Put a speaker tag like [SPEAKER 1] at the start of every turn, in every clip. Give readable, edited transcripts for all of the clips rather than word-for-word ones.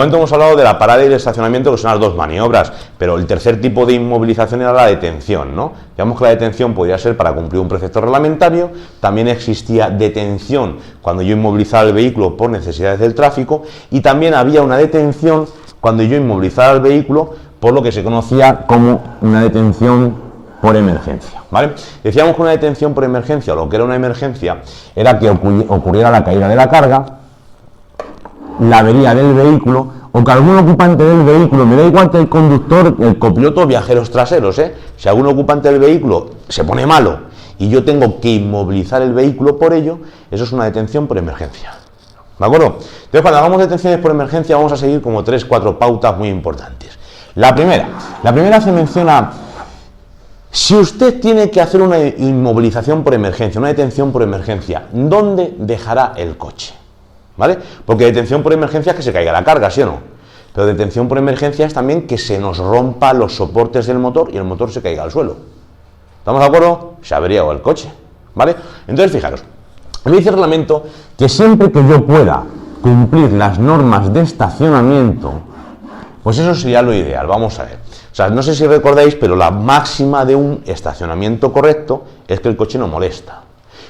[SPEAKER 1] momento hemos hablado de la parada y el estacionamiento, que son las dos maniobras, pero el tercer tipo de inmovilización era la detención, ¿no? Digamos que la detención podría ser para cumplir un precepto reglamentario, también existía detención cuando yo inmovilizaba el vehículo por necesidades del tráfico, y también había una detención cuando yo inmovilizaba el vehículo por lo que se conocía como una detención por emergencia, ¿vale? Decíamos que una detención por emergencia, o lo que era una emergencia, era que ocurriera la caída de la carga, la avería del vehículo, o que algún ocupante del vehículo, me da igual que el conductor, el copiloto, viajeros traseros, si algún ocupante del vehículo se pone malo y yo tengo que inmovilizar el vehículo por ello, eso es una detención por emergencia, ¿de acuerdo? Entonces, cuando hagamos detenciones por emergencia, vamos a seguir como 3-4 pautas muy importantes. La primera se menciona: si usted tiene que hacer una inmovilización por emergencia, una detención por emergencia, ¿dónde dejará el coche? ¿Vale? Porque detención por emergencia es que se caiga la carga, ¿sí o no? Pero detención por emergencia es también que se nos rompa los soportes del motor y el motor se caiga al suelo. ¿Estamos de acuerdo? Se ha averiado el coche, ¿vale? Entonces, fijaros, me dice el reglamento que siempre que yo pueda cumplir las normas de estacionamiento, pues eso sería lo ideal. Vamos a ver. O sea, no sé si recordáis, pero la máxima de un estacionamiento correcto es que el coche no molesta.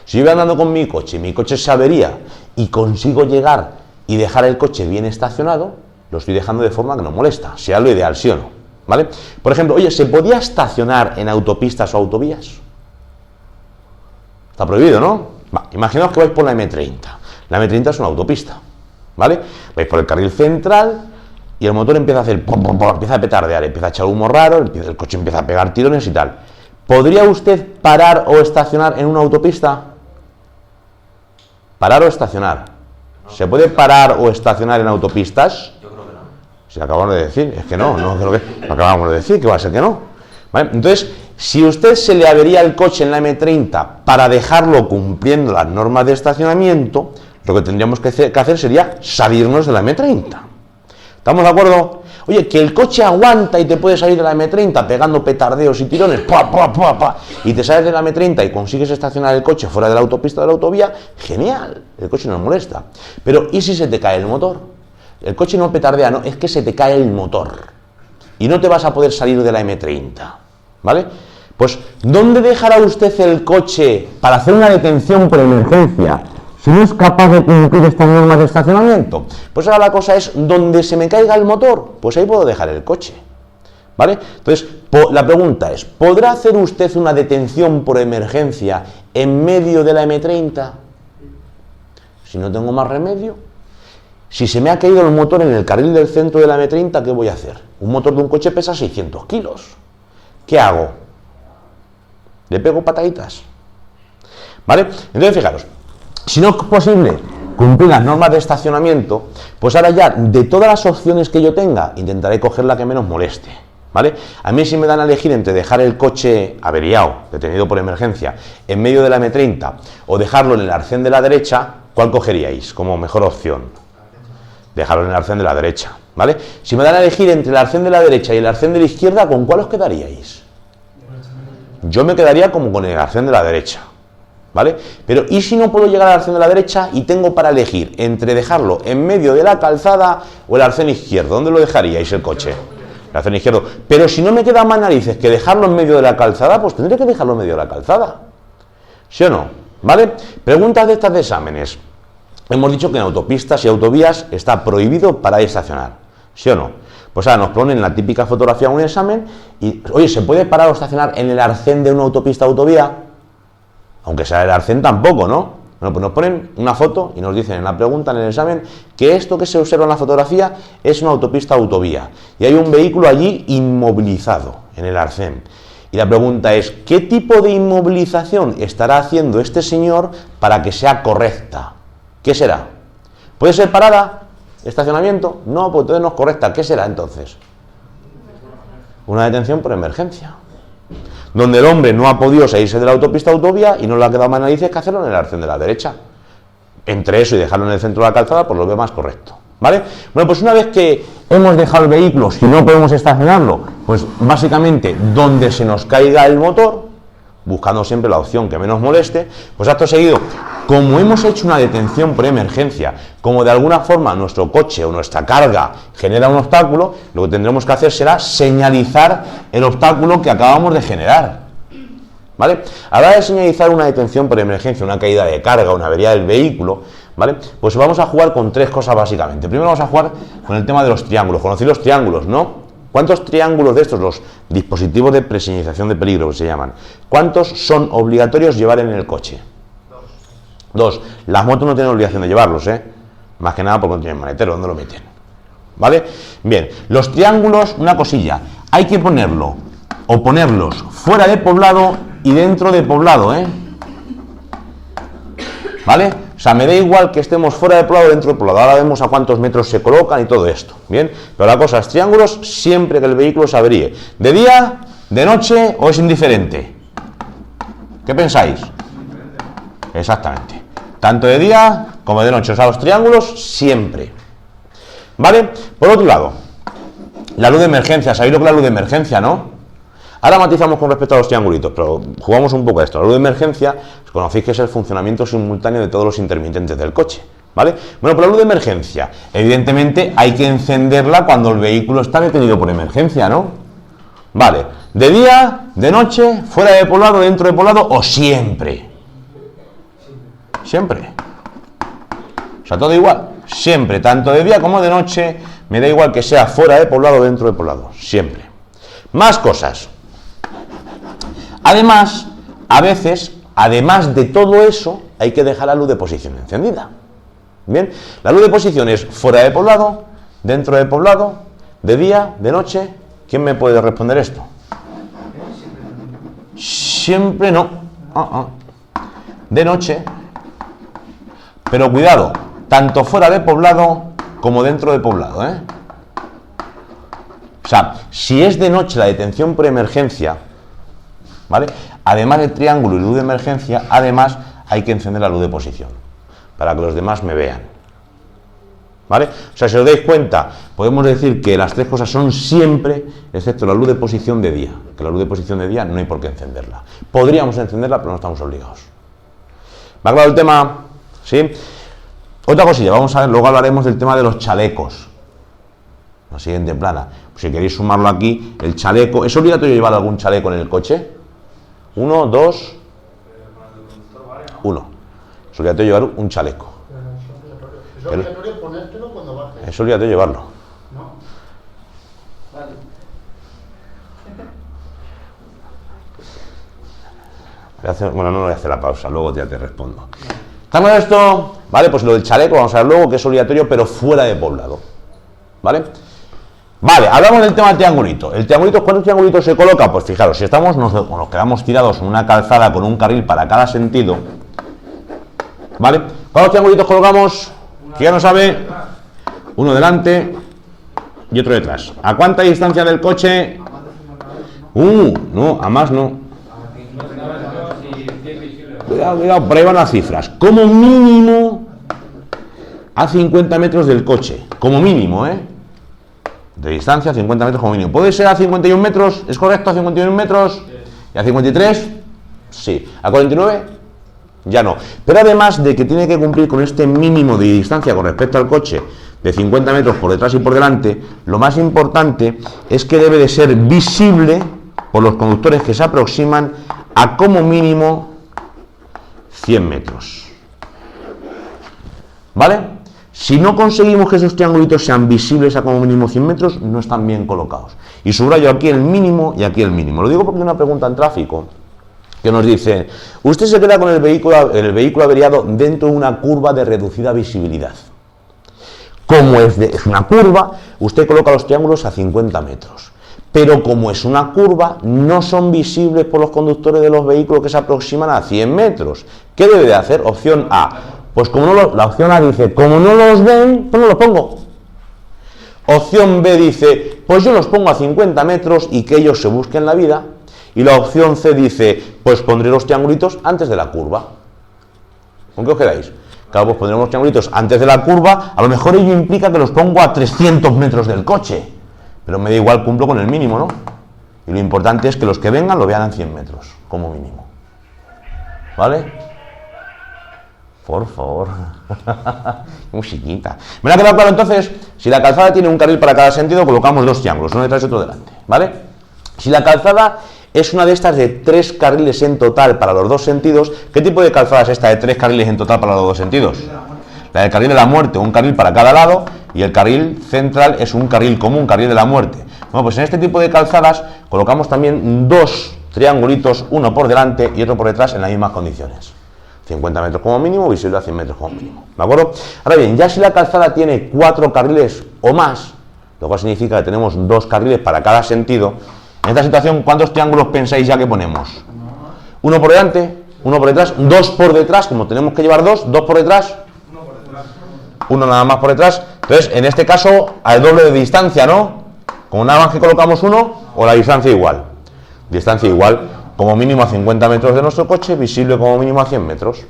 [SPEAKER 1] Si yo voy andando con mi coche se avería y consigo llegar y dejar el coche bien estacionado, lo estoy dejando de forma que no molesta. Sea lo ideal, ¿sí o no? ¿Vale? Por ejemplo, oye, ¿se podía estacionar en autopistas o autovías? Está prohibido, ¿no? Va, imaginaos que vais por la M30. La M30 es una autopista, ¿vale? Vais por el carril central y el motor empieza a hacer empieza a petardear, empieza a echar humo raro, el coche empieza a pegar tirones y tal. ¿Podría usted parar o estacionar en una autopista? ¿Parar o estacionar? No. ¿Se puede parar o estacionar en autopistas?
[SPEAKER 2] Yo creo que no.
[SPEAKER 1] Si acabamos de decir, es que no creo que lo acabamos de decir, que va a ser que no. ¿Vale? Entonces, si usted se le avería el coche en la M30 para dejarlo cumpliendo las normas de estacionamiento, lo que tendríamos que hacer sería salirnos de la M30. ¿Estamos de acuerdo? Oye, que el coche aguanta y te puede salir de la M30 pegando petardeos y tirones, y te sales de la M30 y consigues estacionar el coche fuera de la autopista o de la autovía, genial, el coche no molesta. Pero ¿y si se te cae el motor? El coche no petardea, no, es que se te cae el motor y no te vas a poder salir de la M30, ¿vale? Pues, ¿dónde dejará usted el coche para hacer una detención por emergencia si no es capaz de cumplir estas normas de estacionamiento? Pues ahora la cosa es, donde se me caiga el motor, pues ahí puedo dejar el coche, ¿vale? Entonces, la pregunta es, ¿podrá hacer usted una detención por emergencia en medio de la M30? Si no tengo más remedio. Si se me ha caído el motor en el carril del centro de la M30, ¿qué voy a hacer? Un motor de un coche pesa 600 kilos. ¿Qué hago? ¿Le pego pataditas? ¿Vale? Entonces, fijaros, si no es posible cumplir las normas de estacionamiento, pues ahora ya, de todas las opciones que yo tenga, intentaré coger la que menos moleste, ¿vale? A mí, si me dan a elegir entre dejar el coche averiado, detenido por emergencia, en medio de la M30, o dejarlo en el arcén de la derecha, ¿cuál cogeríais como mejor opción? Dejarlo en el arcén de la derecha, ¿vale? Si me dan a elegir entre el arcén de la derecha y el arcén de la izquierda, ¿con cuál os quedaríais? Yo me quedaría como con el arcén de la derecha, ¿vale? Pero ¿y si no puedo llegar al arcén de la derecha y tengo para elegir entre dejarlo en medio de la calzada o el arcén izquierdo? ¿Dónde lo dejaríais el coche? El arcén izquierdo. Pero si no me queda más narices que dejarlo en medio de la calzada, pues tendré que dejarlo en medio de la calzada, ¿sí o no? ¿Vale? Preguntas de estas de exámenes. Hemos dicho que en autopistas y autovías está prohibido parar y estacionar, ¿sí o no? Pues ahora nos ponen la típica fotografía de un examen y, oye, ¿se puede parar o estacionar en el arcén de una autopista o autovía? Aunque sea el arcén tampoco, ¿no? Bueno, pues nos ponen una foto y nos dicen en la pregunta, en el examen, que esto que se observa en la fotografía es una autopista o autovía y hay un vehículo allí inmovilizado en el arcén. Y la pregunta es, ¿qué tipo de inmovilización estará haciendo este señor para que sea correcta? ¿Qué será? ¿Puede ser parada? ¿Estacionamiento? No, pues entonces no es correcta. ¿Qué será entonces? Una detención por emergencia, donde el hombre no ha podido salirse de la autopista o autovía y no le ha quedado más narices que hacerlo en el arcén de la derecha. Entre eso y dejarlo en el centro de la calzada, pues lo veo más correcto, ¿vale? Bueno, pues una vez que hemos dejado el vehículo, si no podemos estacionarlo, pues básicamente donde se nos caiga el motor, buscando siempre la opción que menos moleste, pues acto seguido, como hemos hecho una detención por emergencia, como de alguna forma nuestro coche o nuestra carga genera un obstáculo, lo que tendremos que hacer será señalizar el obstáculo que acabamos de generar. ¿Vale? A la hora de señalizar una detención por emergencia, una caída de carga, una avería del vehículo, ¿vale? Pues vamos a jugar con tres cosas básicamente. Primero vamos a jugar con el tema de los triángulos. ¿Conocéis los triángulos, no? ¿Cuántos triángulos de estos, los dispositivos de preseñalización de peligro que se llaman, cuántos son obligatorios llevar en el coche? Dos. Las motos no tienen obligación de llevarlos, más que nada porque no tienen maletero, ¿dónde lo meten? ¿Vale? Bien, los triángulos, una cosilla, hay que ponerlo o ponerlos fuera de poblado y dentro de poblado, ¿vale? O sea, me da igual que estemos fuera de poblado o dentro de poblado. Ahora vemos a cuántos metros se colocan y todo esto, ¿bien? Pero la cosa es, triángulos siempre que el vehículo se averíe. ¿De día, de noche o es indiferente? ¿Qué pensáis? Exactamente. Tanto de día como de noche. O sea, los triángulos siempre. ¿Vale? Por otro lado, la luz de emergencia. ¿Sabéis lo que es la luz de emergencia, no? Ahora matizamos con respecto a los triangulitos, pero jugamos un poco a esto. La luz de emergencia, conocéis que es el funcionamiento simultáneo de todos los intermitentes del coche, ¿vale? Bueno, pero la luz de emergencia, evidentemente hay que encenderla cuando el vehículo está detenido por emergencia, ¿no? Vale, ¿de día, de noche, fuera de poblado, dentro de poblado o siempre? Siempre. O sea, todo igual, siempre, tanto de día como de noche, me da igual que sea fuera de poblado o dentro de poblado, siempre. Más cosas. Además, a veces, además de todo eso, hay que dejar la luz de posición encendida. Bien, la luz de posición es fuera de poblado, dentro de poblado, de día, de noche. ¿Quién me puede responder esto? Siempre no. De noche. Pero cuidado, tanto fuera de poblado como dentro de poblado, O sea, si es de noche la detención por emergencia, ¿vale? Además del triángulo y luz de emergencia, además hay que encender la luz de posición para que los demás me vean, ¿vale? O sea, si os dais cuenta, podemos decir que las tres cosas son siempre, excepto la luz de posición de día, que la luz de posición de día no hay por qué encenderla. Podríamos encenderla, pero no estamos obligados. ¿Va claro el tema? ¿Sí? Otra cosilla, vamos a ver, luego hablaremos del tema de los chalecos. La siguiente plana. Pues si queréis sumarlo aquí, el chaleco. ¿Es obligatorio llevar algún chaleco en el coche? 1, 2, 1. Es obligatorio llevar un chaleco.
[SPEAKER 2] Es obligatorio ponértelo cuando bajes.
[SPEAKER 1] Es obligatorio llevarlo.
[SPEAKER 2] No. Vale.
[SPEAKER 1] Bueno, no voy a hacer la pausa, luego ya te respondo. ¿Estamos en esto? Vale, pues lo del chaleco, vamos a ver luego que es obligatorio, pero fuera de poblado. ¿Vale? Vale, hablamos del tema del triangulito. ¿El triangulito, cuántos triangulitos se coloca? Pues fijaros, si estamos, nos quedamos tirados en una calzada con un carril para cada sentido, ¿vale? ¿Cuántos triangulitos colocamos? ¿Quién ya no sabe? Uno delante y otro detrás. ¿A cuánta distancia del coche? No, a más no. Cuidado, por ahí van las cifras. Como mínimo a 50 metros del coche. Como mínimo, de distancia, 50 metros como mínimo. ¿Puede ser a 51 metros? ¿Es correcto a 51 metros? ¿Y a 53? Sí. ¿A 49? Ya no. Pero además de que tiene que cumplir con este mínimo de distancia con respecto al coche de 50 metros por detrás y por delante, lo más importante es que debe de ser visible por los conductores que se aproximan a como mínimo 100 metros. ¿Vale? Si no conseguimos que esos triangulitos sean visibles a como mínimo 100 metros, no están bien colocados. Y subrayo aquí el mínimo y aquí el mínimo. Lo digo porque hay una pregunta en tráfico que nos dice: usted se queda con el vehículo averiado dentro de una curva de reducida visibilidad. Como es una curva, usted coloca los triángulos a 50 metros. Pero como es una curva, no son visibles por los conductores de los vehículos que se aproximan a 100 metros. ¿Qué debe de hacer? Opción A. Pues como no la opción A dice, como no los ven, pues no los pongo. Opción B dice, pues yo los pongo a 50 metros y que ellos se busquen la vida. Y la opción C dice, pues pondré los triangulitos antes de la curva. ¿Con qué os quedáis? Claro, pues pondremos los triangulitos antes de la curva. A lo mejor ello implica que los pongo a 300 metros del coche. Pero me da igual, cumplo con el mínimo, ¿no? Y lo importante es que los que vengan lo vean a 100 metros, como mínimo. ¿vale? Por favor. Musiquita. Me ha quedado claro entonces, si la calzada tiene un carril para cada sentido, colocamos dos triángulos, uno detrás y otro delante, ¿vale? Si la calzada es una de estas de 3 carriles en total para los dos sentidos, ¿qué tipo de calzada es esta de 3 carriles en total para los dos sentidos? La del carril de la muerte, un carril para cada lado, y el carril central es un carril común, carril de la muerte. Bueno, pues en este tipo de calzadas colocamos también dos triangulitos, uno por delante y otro por detrás en las mismas condiciones. 50 metros como mínimo, visible a 100 metros como mínimo, ¿de acuerdo? Ahora bien, ya si la calzada tiene 4 carriles o más, lo cual significa que tenemos 2 carriles para cada sentido, en esta situación, ¿cuántos triángulos pensáis ya que ponemos? Uno por delante, uno por detrás, 2 por detrás, como tenemos que llevar 2 por detrás, uno nada más por detrás. Entonces, en este caso, al doble de distancia, ¿no? Como nada más que colocamos uno, o la distancia igual. Distancia igual, como mínimo a 50 metros de nuestro coche, visible como mínimo a 100 metros.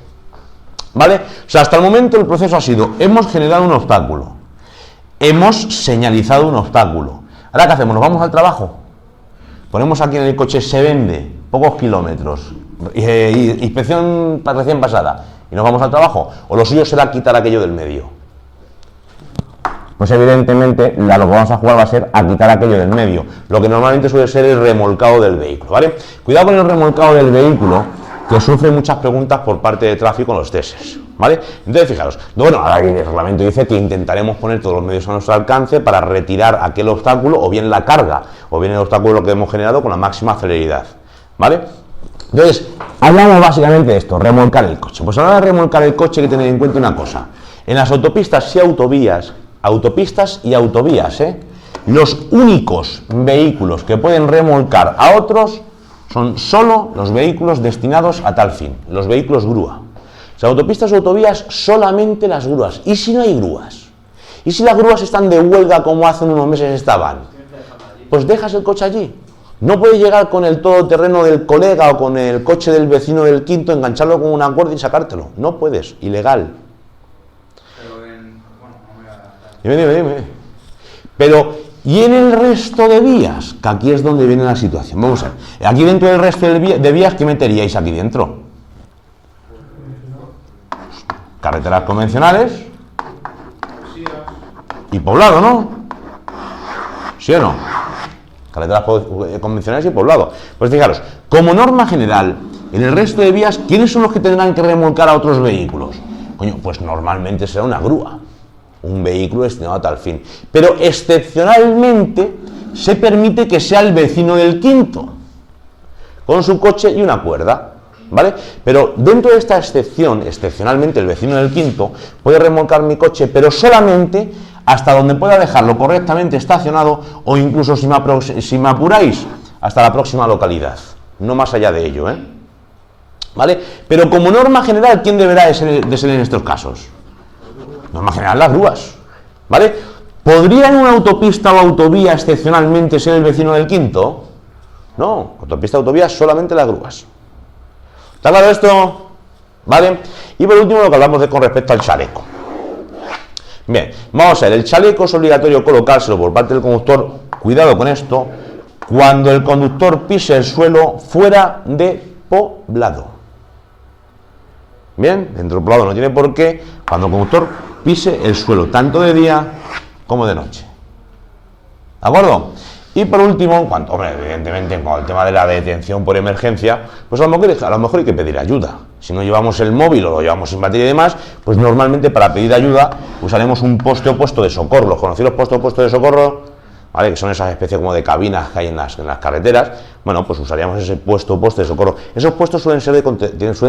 [SPEAKER 1] ¿Vale? O sea, hasta el momento el proceso ha sido, hemos generado un obstáculo, hemos señalizado un obstáculo. Ahora, ¿qué hacemos? ¿Nos vamos al trabajo? Ponemos aquí en el coche, se vende, pocos kilómetros, inspección recién pasada, y nos vamos al trabajo, o lo suyo será quitar aquello del medio. Pues evidentemente lo que vamos a jugar va a ser a quitar aquello del medio, lo que normalmente suele ser el remolcado del vehículo, ¿vale? Cuidado con el remolcado del vehículo, que sufre muchas preguntas por parte de tráfico en los tests, ¿vale? Entonces, fijaros, bueno, ahora el reglamento dice que intentaremos poner todos los medios a nuestro alcance para retirar aquel obstáculo, o bien la carga, o bien el obstáculo que hemos generado con la máxima celeridad, ¿vale? Entonces, hablamos básicamente de esto, remolcar el coche. Pues a la hora de remolcar el coche hay que tener en cuenta una cosa. En las autopistas y autovías, los únicos vehículos que pueden remolcar a otros son solo los vehículos destinados a tal fin, los vehículos grúa. Las autopistas o autovías, solamente las grúas. ¿Y si no hay grúas? ¿Y si las grúas están de huelga como hace unos meses estaban? Pues dejas el coche allí. No puedes llegar con el todoterreno del colega o con el coche del vecino del quinto, engancharlo con una cuerda y sacártelo. No puedes, ilegal. Dime. Pero, ¿y en el resto de vías? Que aquí es donde viene la situación. Vamos a ver. Aquí dentro del resto de vías, ¿qué meteríais aquí dentro? Carreteras convencionales y poblado, ¿no? ¿Sí o no? Carreteras convencionales y poblado. Pues fijaros, como norma general, en el resto de vías, ¿quiénes son los que tendrán que remolcar a otros vehículos? Coño, pues normalmente será una grúa, un vehículo destinado a tal fin. Pero excepcionalmente se permite que sea el vecino del quinto, con su coche y una cuerda, ¿vale? Pero dentro de esta excepción, excepcionalmente el vecino del quinto puede remolcar mi coche, pero solamente hasta donde pueda dejarlo correctamente estacionado, o incluso, si me apuráis, hasta la próxima localidad, no más allá de ello, ¿vale? Pero como norma general, ¿quién deberá de ser en estos casos? Norma general, las grúas, ¿vale? ¿Podría en una autopista o autovía excepcionalmente ser el vecino del quinto? No, autopista o autovía, solamente las grúas. ¿Está claro esto? ¿Vale? Y por último, lo que hablamos con respecto al chaleco. Bien, vamos a ver, el chaleco es obligatorio colocárselo por parte del conductor, cuidado con esto, cuando el conductor pise el suelo fuera de poblado. Bien, dentro del poblado no tiene por qué, cuando el conductor pise el suelo, tanto de día como de noche. ¿De acuerdo? Y por último, evidentemente, con el tema de la detención por emergencia, pues a lo mejor hay que pedir ayuda. Si no llevamos el móvil o lo llevamos sin batería y demás, pues normalmente para pedir ayuda usaremos un poste o puesto de socorro. ¿Los conocidos postes o puestos de socorro? ¿Vale? Que son esas especies como de cabinas que hay en las carreteras. Bueno, pues usaríamos ese puesto o poste de socorro. Esos puestos suelen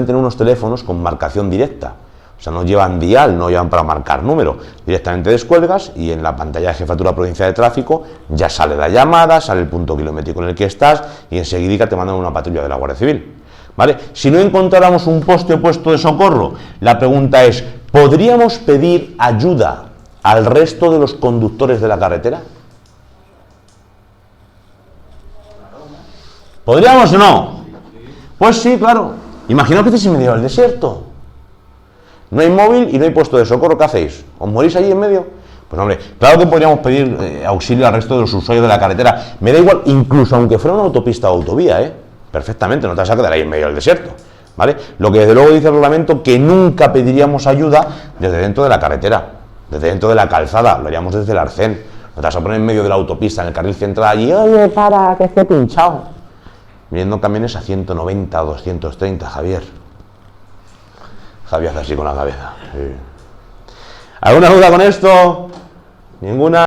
[SPEAKER 1] tener unos teléfonos con marcación directa. O sea, no llevan dial, no llevan para marcar número. Directamente descuelgas y en la pantalla de Jefatura Provincial de Tráfico ya sale la llamada, sale el punto kilométrico en el que estás y enseguida te mandan una patrulla de la Guardia Civil. ¿Vale? Si no encontráramos un poste o puesto de socorro, la pregunta es, ¿podríamos pedir ayuda al resto de los conductores de la carretera? ¿Podríamos o no? Pues sí, claro. Imaginaos que estéis en medio del desierto. No hay móvil y no hay puesto de socorro, ¿qué hacéis? ¿Os morís allí en medio? Pues hombre, claro que podríamos pedir auxilio al resto de los usuarios de la carretera. Me da igual, incluso aunque fuera una autopista o autovía, perfectamente, no te vas a quedar ahí en medio del desierto. ¿vale? Lo que desde luego dice el reglamento, que nunca pediríamos ayuda desde dentro de la carretera, desde dentro de la calzada, lo haríamos desde el arcén. No te vas a poner en medio de la autopista, en el carril central, allí, oye, para, que esté pinchado. Viniendo camiones a 190 o 230, Javier. Javier hace así con la cabeza. Sí. ¿Alguna duda con esto? ¿Ninguna?